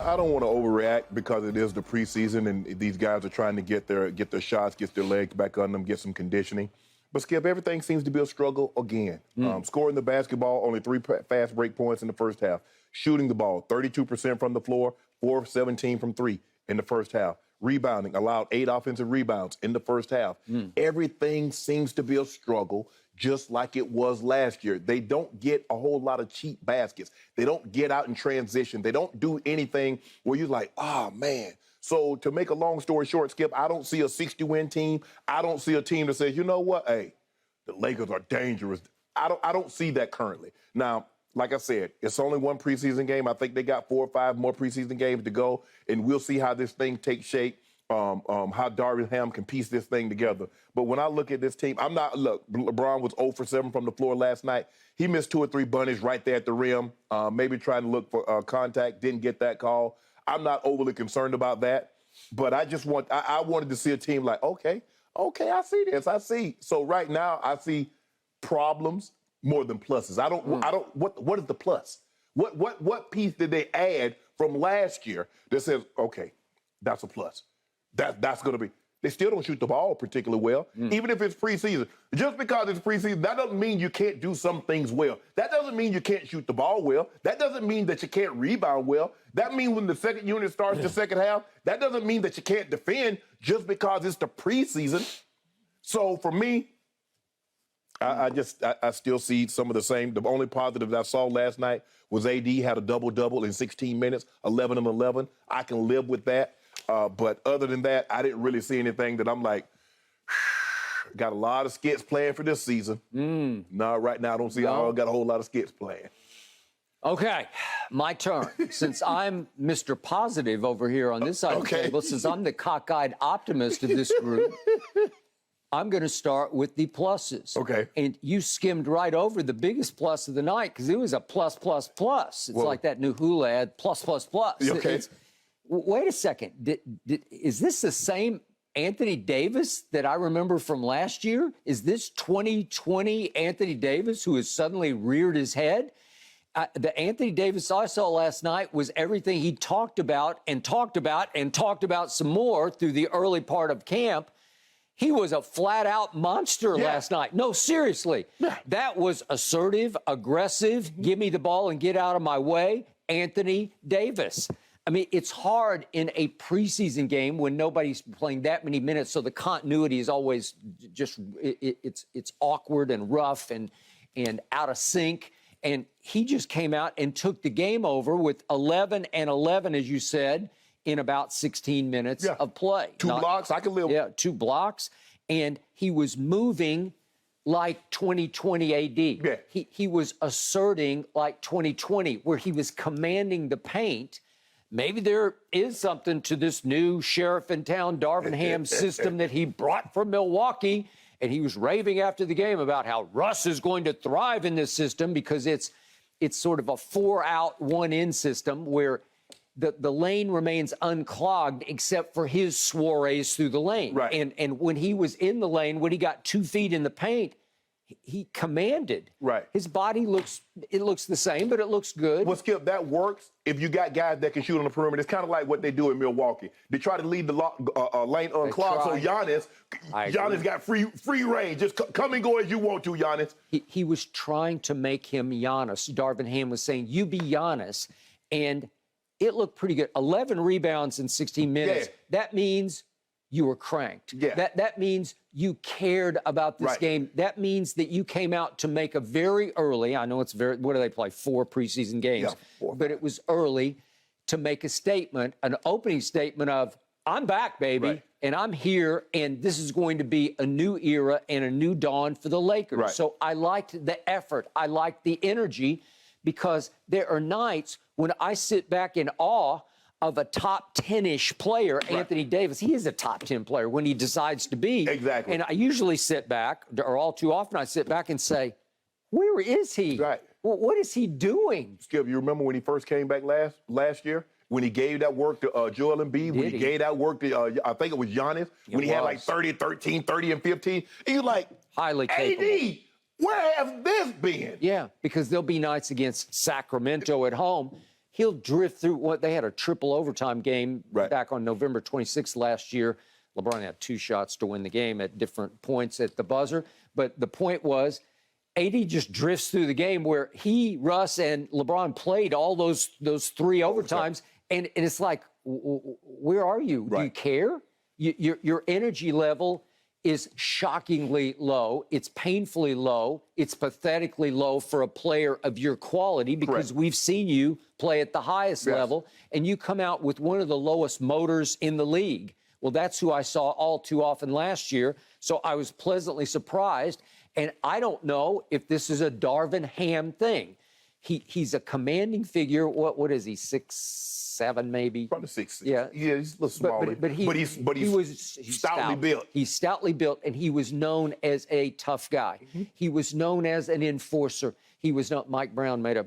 I don't want to overreact because it is the preseason and these guys are trying to get their shots, get their legs back on them, get some conditioning. But, Skip, everything seems to be a struggle again. Scoring the basketball, only 3 fast break points in the first half. Shooting the ball, 32% from the floor, 4 of 17 from 3 in the first half. Rebounding, allowed 8 offensive rebounds in the first half. Everything seems to be a struggle, just like it was last year. They don't get a whole lot of cheap baskets. They don't get out in transition. They don't do anything where you're like, oh, man. So to make a long story short, Skip, I don't see a 60-win team. I don't see a team that says, you know what, hey, the Lakers are dangerous. I don't see that currently. Now, like I said, it's only one preseason game. I think they got 4 or 5 more preseason games to go, and we'll see how this thing takes shape, how Darvin Ham can piece this thing together. But when I look at this team, LeBron was 0 for 7 from the floor last night. He missed 2 or 3 bunnies right there at the rim, maybe trying to look for contact, didn't get that call. I'm not overly concerned about that, but I wanted to see a team like, okay, I see this, I see. So right now, I see problems more than pluses. What is the plus? What piece did they add from last year that says, okay, that's a plus? That's going to be. They still don't shoot the ball particularly well, even if it's preseason. Just because it's preseason, that doesn't mean you can't do some things well. That doesn't mean you can't shoot the ball well. That doesn't mean that you can't rebound well. That means when the second unit starts the second half, that doesn't mean that you can't defend just because it's the preseason. So for me, I still see some of the same. The only positive that I saw last night was AD had a double-double in 16 minutes, 11 and 11. I can live with that. But other than that, I didn't really see anything that I'm like, got a lot of skits planned for this season. No, right now I don't got a whole lot of skits planned. Okay, my turn. Since I'm Mr. Positive over here on this side of the table, since I'm the cockeyed optimist of this group, I'm going to start with the pluses. Okay. And you skimmed right over the biggest plus of the night because it was a plus, plus, plus. It's like that new Hula ad, plus, plus, plus. Okay. Wait a second. Is this the same Anthony Davis that I remember from last year? Is this 2020 Anthony Davis who has suddenly reared his head? The Anthony Davis I saw last night was everything he talked about and talked about and talked about some more through the early part of camp. He was a flat-out monster last night. No, seriously. That was assertive, aggressive, give me the ball and get out of my way, Anthony Davis. I mean, it's hard in a preseason game when nobody's playing that many minutes, so the continuity is always just, it's awkward and rough and out of sync. And he just came out and took the game over with 11 and 11, as you said, in about 16 minutes of play. 2 blocks, I can live with. Yeah, 2 blocks. And he was moving like 2020 AD. Yeah. He was asserting like 2020, where he was commanding the paint. Maybe there is something to this new sheriff in town, Darvin Ham system that he brought from Milwaukee. And he was raving after the game about how Russ is going to thrive in this system because it's sort of a 4-out, 1-in system where the lane remains unclogged except for his soirees through the lane. Right. And when he was in the lane, when he got 2 feet in the paint, he commanded. Right. His body looks the same, but it looks good. Well, Skip, that works if you got guys that can shoot on the perimeter. It's kind of like what they do in Milwaukee. They try to leave the lane unclogged, so Giannis got free range. Just come and go as you want to, Giannis. He was trying to make him Giannis. Darvin Ham was saying, you be Giannis. And it looked pretty good. 11 rebounds in 16 minutes. Yeah. That means you were cranked. Yeah. That means you cared about this game. That means that you came out to make a very early, I know it's what do they play, 4 preseason games? Yeah, 4. But it was early to make a statement, an opening statement of, I'm back, baby, and I'm here, and this is going to be a new era and a new dawn for the Lakers. Right. So I liked the effort. I liked the energy because there are nights when I sit back in awe of a top 10-ish player, Anthony Davis. He is a top 10 player when he decides to be. Exactly. And I usually sit back, or all too often I sit back and say, where is he? Right. Well, what is he doing? Skip, you remember when he first came back last year? When he gave that work to Joel Embiid, when he gave that work to, I think it was Giannis, when he had like 30, 13, 30, and 15. And you're like, highly capable. AD, where has this been? Yeah, because there'll be nights against Sacramento at home. he'll drift through what they had a triple overtime game back on November 26th last year. LeBron had 2 shots to win the game at different points at the buzzer. But the point was, AD just drifts through the game where he, Russ, and LeBron played all those 3 overtimes. And it's like, where are you? Do you care? Your energy level is shockingly low. It's painfully low. It's pathetically low for a player of your quality because we've seen you play at the highest level, and you come out with one of the lowest motors in the league. Well, that's who I saw all too often last year, so I was pleasantly surprised. And I don't know if this is a Darvin Ham thing. He's a commanding figure. What is he, 6'7", maybe? Probably 6'6". Yeah, he's a little smaller. But he's stoutly built. He's stoutly built, and he was known as a tough guy. He was known as an enforcer. He was not. Mike Brown made a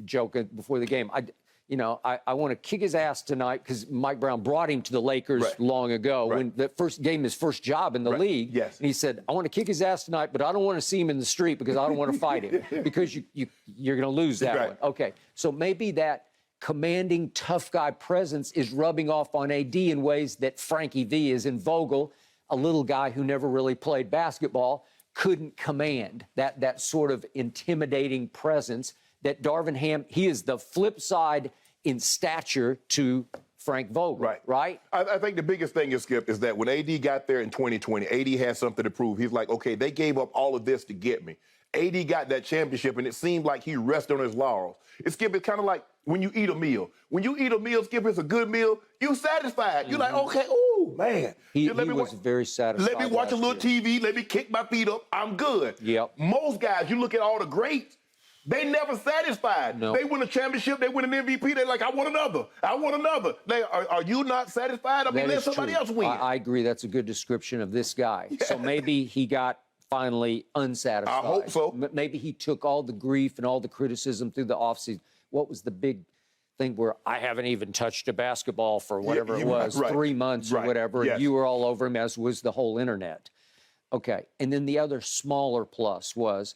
joke before the game. I want to kick his ass tonight because Mike Brown brought him to the Lakers long ago when the first game, his first job in the league. Yes. And he said, I want to kick his ass tonight, but I don't want to see him in the street because I don't want to fight him because you're going to lose that one. Okay. So maybe that commanding tough guy presence is rubbing off on AD in ways that Frankie V is in Vogel, a little guy who never really played basketball, couldn't command that sort of intimidating presence that Darvin Ham, he is the flip side in stature to Frank Vogel, right? I think the biggest thing is, Skip, is that when AD got there in 2020, AD had something to prove. He's like, okay, they gave up all of this to get me. AD got that championship, and it seemed like he rested on his laurels. Skip, it's kind of like when you eat a meal. When you eat a meal, Skip, it's a good meal, you're satisfied. You're like, okay, ooh, man. He was very satisfied. Let me watch a little TV. Let me kick my feet up. I'm good. Yep. Most guys, you look at all the greats, they never satisfied. No. They win a championship, they win an MVP, they're like, I want another. I want another. Are you not satisfied? I mean, let somebody else win. I agree. That's a good description of this guy. Yeah. So maybe he got finally unsatisfied. I hope so. Maybe he took all the grief and all the criticism through the offseason. What was the big thing where I haven't even touched a basketball for whatever it was, 3 months or whatever, and you were all over him, as was the whole internet. Okay. And then the other smaller plus was,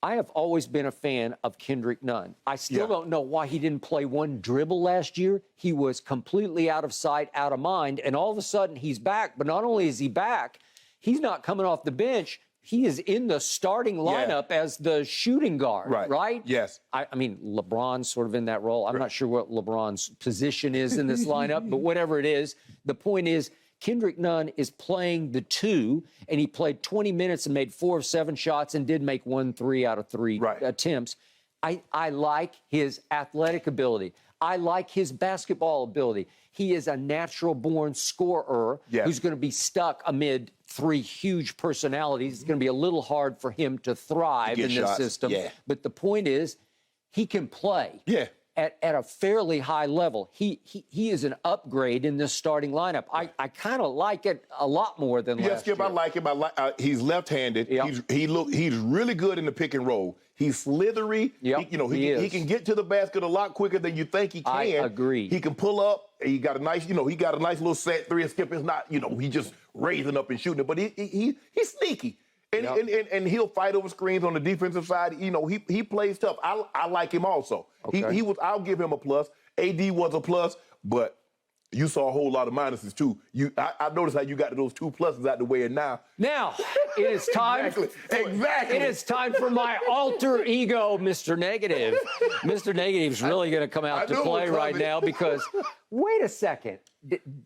I have always been a fan of Kendrick Nunn. I still don't know why he didn't play one dribble last year. He was completely out of sight, out of mind, and all of a sudden he's back. But not only is he back, he's not coming off the bench. He is in the starting lineup as the shooting guard, right? Yes. I mean, LeBron's sort of in that role. I'm not sure what LeBron's position is in this lineup, but whatever it is, the point is, Kendrick Nunn is playing the 2, and he played 20 minutes and made 4 of 7 shots and did make 1 3 out of 3 attempts. I like his athletic ability. I like his basketball ability. He is a natural-born scorer who's going to be stuck amid 3 huge personalities. It's going to be a little hard for him to thrive in this system. Yeah. But the point is, he can play. Yeah. At a fairly high level. He is an upgrade in this starting lineup. I kind of like it a lot more than last year. Skip, I like him. He's left-handed. Yep. He's really good in the pick and roll. He's slithery. Yep. He can get to the basket a lot quicker than you think he can. I agree. He can pull up. He got a nice, little set 3. Skip is not, he just raising up and shooting it, but he's sneaky. And he'll fight over screens on the defensive side. He plays tough. I like him also. Okay. I'll give him a plus. AD was a plus, but you saw a whole lot of minuses too. I noticed how you got those 2 pluses out the way, and now it is time. Exactly. It is time for my alter ego, Mr. Negative. Mr. Negative's really going to come out to play right now because, wait a second,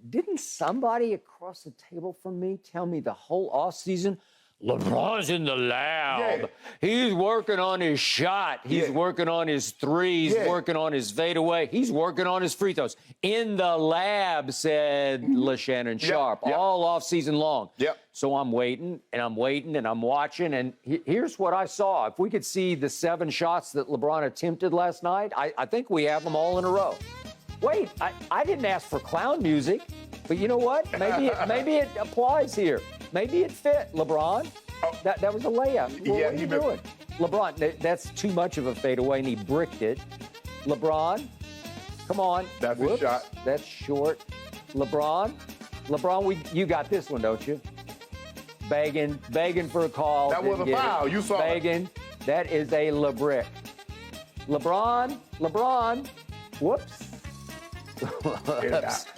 didn't somebody across the table from me tell me the whole offseason, LeBron's in the lab. Yeah. He's working on his shot. He's working on his threes, working on his fadeaway. He's working on his free throws. In the lab, said Shannon Sharpe, all offseason long. Yep. So I'm waiting, and I'm waiting, and I'm watching, and here's what I saw. If we could see the 7 shots that LeBron attempted last night, I think we have them all in a row. Wait, I didn't ask for clown music, but you know what? Maybe it applies here. Maybe it fit, LeBron. That was a layup. What are you doing? LeBron, that's too much of a fadeaway, and he bricked it. LeBron, come on. That's a shot. That's short. LeBron, you got this one, don't you? Begging for a call. That was a foul. You saw begging. That is a LeBrick. LeBron, Whoops.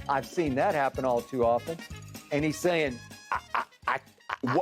I've seen that happen all too often. And he's saying,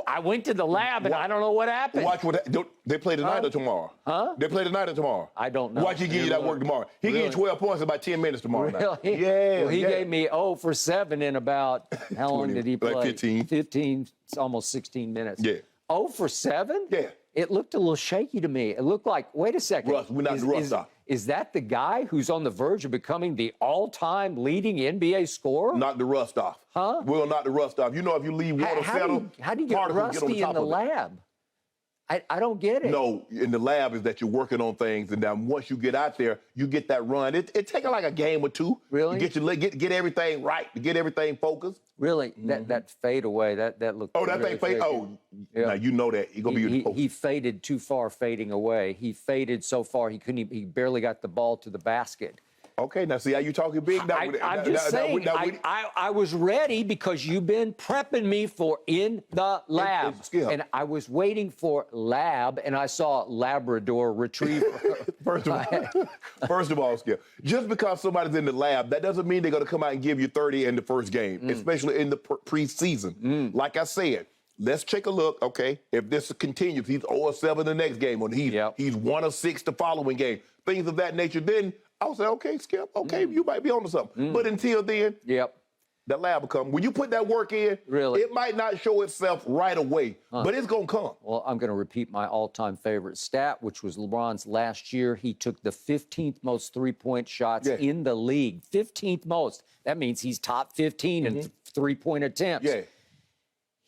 I went to the lab and I don't know what happened. Watch what they play tonight or tomorrow? Huh? They play tonight or tomorrow? I don't know. Watch he give you that work tomorrow. He give you 12 points in about 10 minutes tomorrow night. Really? Yeah. Well, he gave me 0 for 7 in about, how long 20, did he play? like 15. 15, almost 16 minutes. Yeah. 0 for 7? Yeah. It looked a little shaky to me. It looked like, wait a second. Russ, we're not the Russ off. Is that the guy who's on the verge of becoming the all-time leading NBA scorer? Knock the rust off. Huh? We'll knock the rust off. You know, if you leave water settle, how do you get rusty in the lab? I don't get it. No, in the lab is that you're working on things, and then once you get out there, you get that run. It takes like a game or two. Really? You get everything right, to get everything focused. Really? That fade away, that looked that really thing fade. shaky. Oh, Yeah. now you know that. You're going to be in the post. He faded too far fading away. He faded so far he barely got the ball to the basket. Okay, now see how you talking big? Now, I'm just saying, I was ready because you've been prepping me for in the lab. And I was waiting for lab, and I saw Labrador Retriever. First of all, Skip, just because somebody's in the lab, that doesn't mean they're going to come out and give you 30 in the first game, especially in the preseason. Like I said, let's take a look, okay? If this continues, he's 0-7 the next game, or he's 1-6 the following game, things of that nature, then I'll say, okay, Skip, okay, you might be onto something. But until then, that lab will come. When you put that work in, it might not show itself right away, but it's going to come. Well, I'm going to repeat my all-time favorite stat, which was LeBron's last year. He took the 15th most three-point shots in the league. 15th most. That means he's top 15 in three-point attempts. Yeah.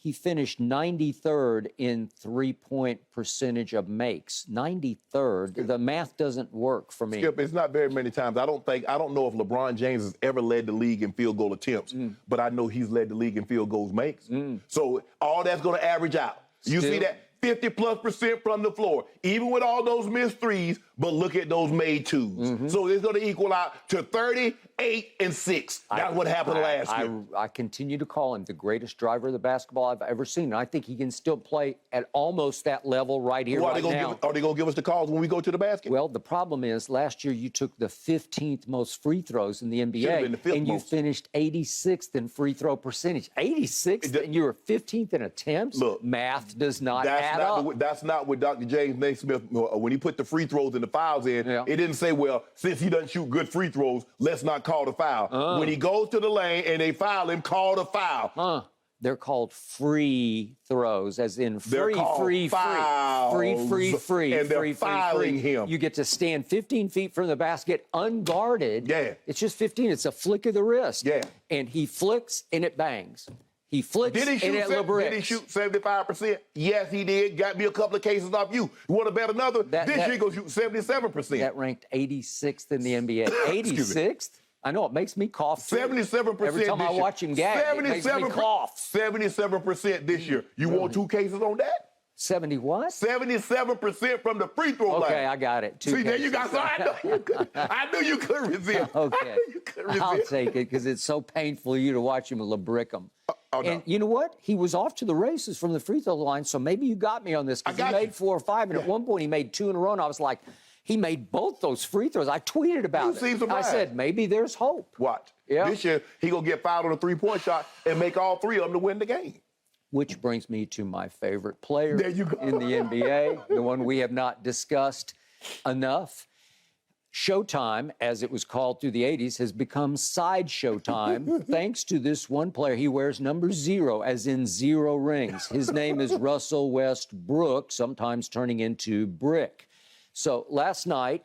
He finished 93rd in three-point percentage of makes. 93rd. The math doesn't work for me. Skip, it's not very many times. I don't know if LeBron James has ever led the league in field goal attempts, but I know he's led the league in field goals makes. So all that's going to average out. You see that? 50+% from the floor, even with all those missed threes, but look at those made twos. So it's going to equal out to 38 and 6. That's what happened last year. I continue to call him the greatest driver of the basketball I've ever seen. And I think he can still play at almost that level right here, right now. Are they going to give us the calls when we go to the basket? Well, the problem is last year you took the 15th most free throws in the NBA, and you finished 86th in free throw percentage. 86th, and you were 15th in attempts? Look, math does not add up. That's not what Dr. James Naismith, when he put the free throws and the fouls in, it didn't say, well, since he doesn't shoot good free throws, let's not call the foul. When he goes to the lane and they foul him, call the foul. They're called free throws, as in free. And they're fouling him. You get to stand 15 feet from the basket unguarded. Yeah. It's just 15. It's a flick of the wrist. Yeah. And he flicks and it bangs. He flicks and it liberates. Did he shoot 75%? Yes, he did. Got me a couple of cases off you. You want to bet another? This year he's going to shoot 77%. That ranked 86th in the NBA. 86th? I know, it makes me cough. 77% every time I watch him gag, it makes me cough. 77% this year. You want 2 cases on that? 70 what? 77% from the free throw line. Okay, I got it. 2 See, there cases. you got. So I knew you couldn't resist. Okay. I'll take it because it's so painful you to watch him librick them. And you know what? He was off to the races from the free throw line, so maybe you got me on this because he made 4 or 5, and at one point he made 2 in a row, and I was like, he made both those free throws. I tweeted about it. I said, maybe there's hope. Watch. This year, he going to get fouled on a 3-point shot and make all 3 of them to win the game. Which brings me to my favorite player there you go. in the NBA, the one we have not discussed enough. Showtime, as it was called through the 80s, has become sideshow time thanks to this one player. He wears number 0, as in 0 rings. His name is Russell Westbrook, sometimes turning into Brick. So last night,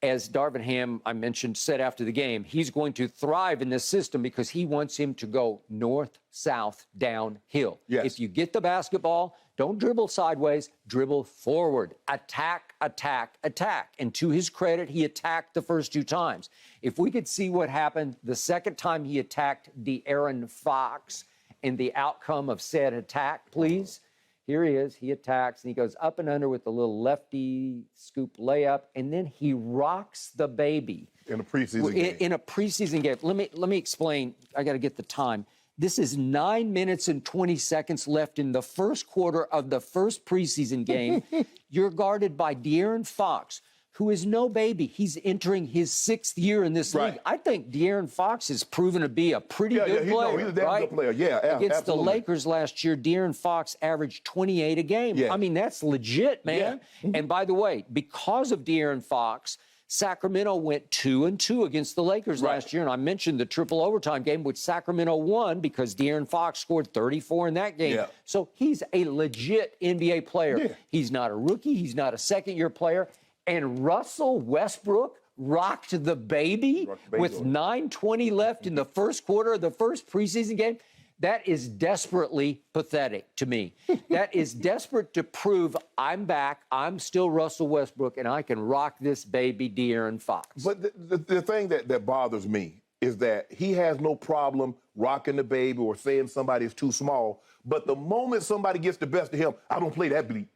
as Darvin Ham, I mentioned, said after the game, he's going to thrive in this system because he wants him to go north, south, downhill. Yes. If you get the basketball, don't dribble sideways, dribble forward. Attack, attack, attack. And to his credit, he attacked the first 2 times. If we could see what happened the second time he attacked De'Aaron Fox and the outcome of said attack, please. Here he is. He attacks, and he goes up and under with a little lefty scoop layup, and then he rocks the baby. In a preseason game. In a preseason game. Let me explain. I got to get the time. This is 9 minutes and 20 seconds left in the first quarter of the first preseason game. You're guarded by De'Aaron Fox, who is no baby. He's entering his 6th year in this league. I think De'Aaron Fox has proven to be a pretty good player. He's a damn good player. Yeah, Against absolutely. the Lakers last year, De'Aaron Fox averaged 28 a game. Yeah. I mean, that's legit, man. Yeah. And by the way, because of De'Aaron Fox, Sacramento went 2-2 against the Lakers last year. And I mentioned the triple overtime game, which Sacramento won because De'Aaron Fox scored 34 in that game. Yeah. So he's a legit NBA player. Yeah. He's not a rookie. He's not a second-year player. And Russell Westbrook rocked the baby with 9:20 left in the first quarter of the first preseason game. That is desperately pathetic to me. That is desperate to prove I'm back, I'm still Russell Westbrook, and I can rock this baby De'Aaron Fox. But the thing that bothers me is that he has no problem rocking the baby or saying somebody is too small. But the moment somebody gets the best of him, I don't play that bleep.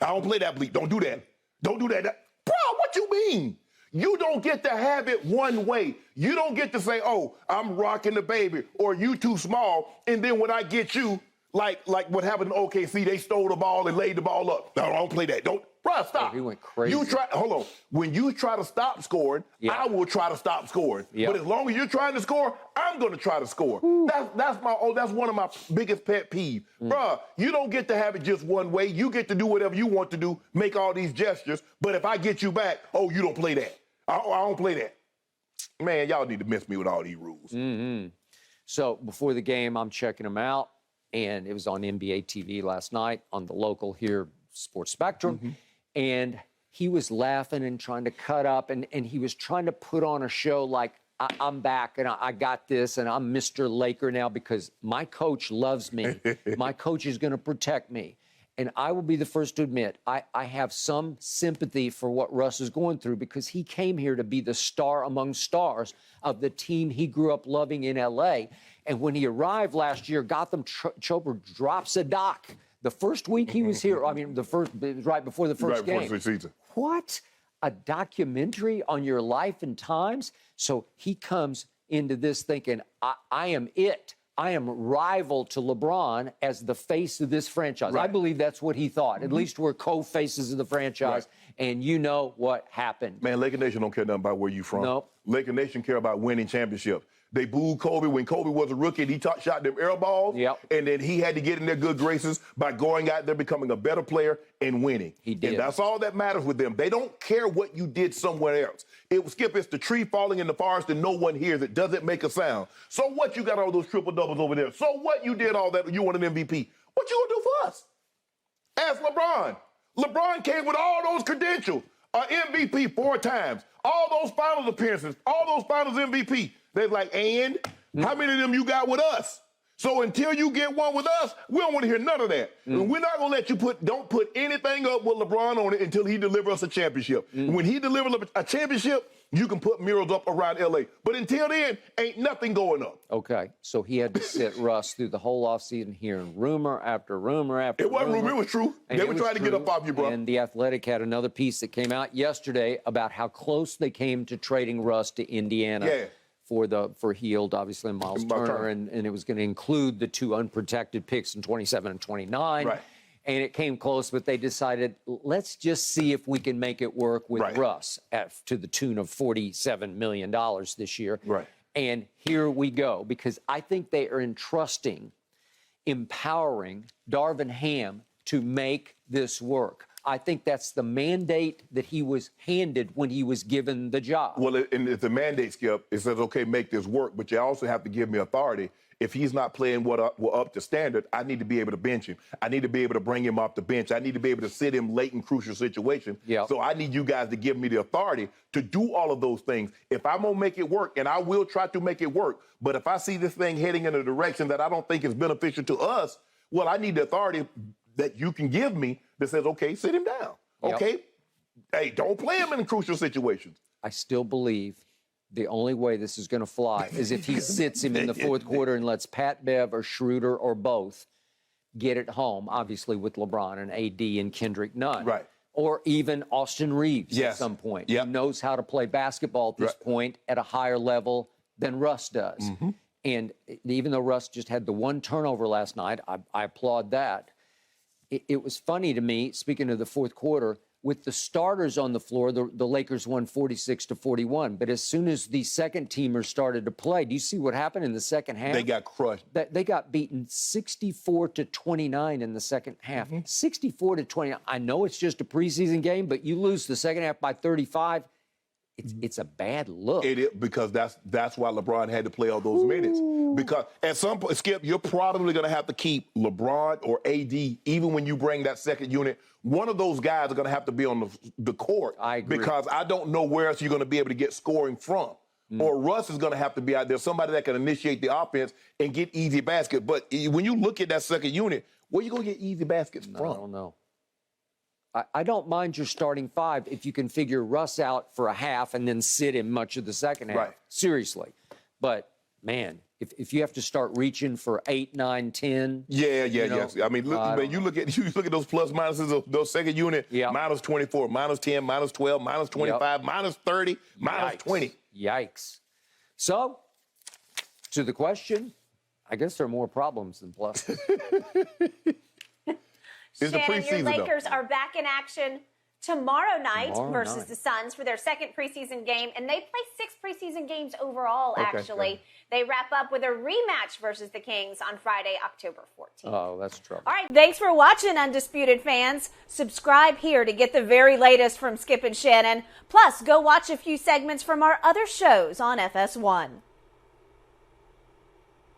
I don't play that bleep. Don't do that. Don't do that. Bro, what you mean? You don't get to have it one way. You don't get to say, oh, I'm rocking the baby, or you too small, and then when I get you, like what happened in OKC, they stole the ball and laid the ball up. No, I don't play that. Don't. Bro, stop. Oh, he went crazy. Hold on. When you try to stop scoring, I will try to stop scoring. But as long as you're trying to score, I'm going to try to score. That's one of my biggest pet peeves. Bro, you don't get to have it just one way. You get to do whatever you want to do, make all these gestures. But if I get you back, oh, you don't play that. I don't play that. Man, y'all need to miss me with all these rules. So before the game, I'm checking him out, and it was on NBA TV last night on the local here, Sports Spectrum. And he was laughing and trying to cut up, and he was trying to put on a show like, I'm back, and I got this, and I'm Mr. Laker now because my coach loves me. My coach is going to protect me. And I will be the first to admit, I have some sympathy for what Russ is going through because he came here to be the star among stars of the team he grew up loving in L.A. And when he arrived last year, Gotham Chopra drops a doc. The first week he was here, right before the first game. Before the season. What? A documentary on your life and times? So he comes into this thinking, I am it. I am rival to LeBron as the face of this franchise. I believe that's what he thought. At least we're co-faces of the franchise. And you know what happened. Man, Laker Nation don't care nothing about where you from. Nope. Laker Nation care about winning championships. They booed Kobe when Kobe was a rookie and he shot them air balls. And then he had to get in their good graces by going out there, becoming a better player and winning. He did. And that's all that matters with them. They don't care what you did somewhere else. Skip, it's the tree falling in the forest and no one hears it. Doesn't make a sound. So what you got all those triple doubles over there? So what you did all that? You won an MVP. What you gonna do for us? Ask LeBron. LeBron came with all those credentials. MVP 4 times. All those finals appearances. All those finals MVP. They're like, and how many of them you got with us? So until you get one with us, we don't want to hear none of that. And we're not going to let you don't put anything up with LeBron on it until he delivers us a championship. When he delivers a championship, you can put murals up around L.A. But until then, ain't nothing going up. Okay, so he had to sit Russ through the whole offseason hearing rumor after rumor after rumor. It wasn't rumor, it was true. They were trying to get up off you, bro. And The Athletic had another piece that came out yesterday about how close they came to trading Russ to Indiana. For Hield, obviously, and Miles Turner, and it was going to include the 2 unprotected picks in 27 and 29. And it came close, but they decided, let's just see if we can make it work with Russ to the tune of $47 million this year. And here we go, because I think they are empowering Darvin Ham to make this work. I think that's the mandate that he was handed when he was given the job. Well, and it's a mandate, Skip. It says, okay, make this work, but you also have to give me authority. If he's not playing up to standard, I need to be able to bench him. I need to be able to bring him off the bench. I need to be able to sit him late in crucial situations. So I need you guys to give me the authority to do all of those things. If I'm going to make it work, and I will try to make it work, but if I see this thing heading in a direction that I don't think is beneficial to us, well, I need the authority that you can give me that says, okay, sit him down. Okay? Hey, don't play him in crucial situations. I still believe the only way this is going to fly is if he sits him in the fourth quarter and lets Pat Bev or Schroeder or both get it home, obviously with LeBron and AD and Kendrick Nunn. Or even Austin Reeves at some point. He knows how to play basketball at this point at a higher level than Russ does. And even though Russ just had the 1 turnover last night, I applaud that. It was funny to me, speaking of the fourth quarter, with the starters on the floor, the Lakers won 46-41. But as soon as the second teamers started to play, do you see what happened in the second half? They got crushed. They got beaten 64-29 in the second half. 64-29. I know it's just a preseason game, but you lose the second half by 35. It's a bad look. It is, because that's why LeBron had to play all those minutes. Because at some point, Skip, you're probably going to have to keep LeBron or AD, even when you bring that second unit. One of those guys are going to have to be on the court. I agree. Because I don't know where else you're going to be able to get scoring from. Or Russ is going to have to be out there, somebody that can initiate the offense and get easy baskets. But when you look at that second unit, where you going to get easy baskets from? I don't know. I don't mind your starting five if you can figure Russ out for a half and then sit him much of the second half. Right. Seriously. But, man, if you have to start reaching for 8, 9, 10. Yes. I mean, you look at those plus minuses of those second unit, minus 24, minus 10, minus 12, minus 25, minus 30, minus 20. Yikes. So, to the question, I guess there are more problems than pluses. It's the Shannon, your preseason, Lakers though. are back in action tomorrow night versus the Suns for their second preseason game. And they play 6 preseason games overall, actually. Okay. They wrap up with a rematch versus the Kings on Friday, October 14th. Oh, that's trouble. All right, thanks for watching, Undisputed fans. Subscribe here to get the very latest from Skip and Shannon. Plus, go watch a few segments from our other shows on FS1.